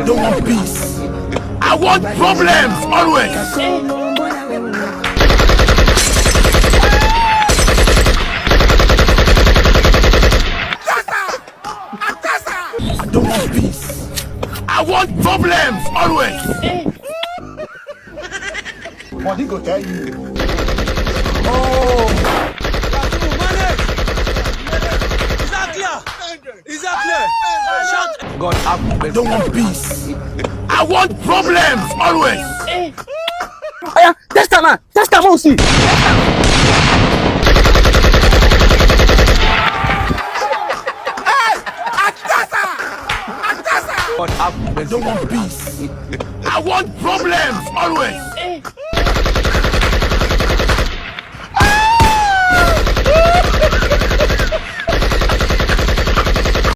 I don't want peace. I want problems always. I don't want peace. I want problems always. What he go tell you? Oh. Is that clear? Shout. God have mercy. I don't want peace. I want problems always. Aya, test man. Test man aussi. God have mercy. I don't want peace. I want problems always.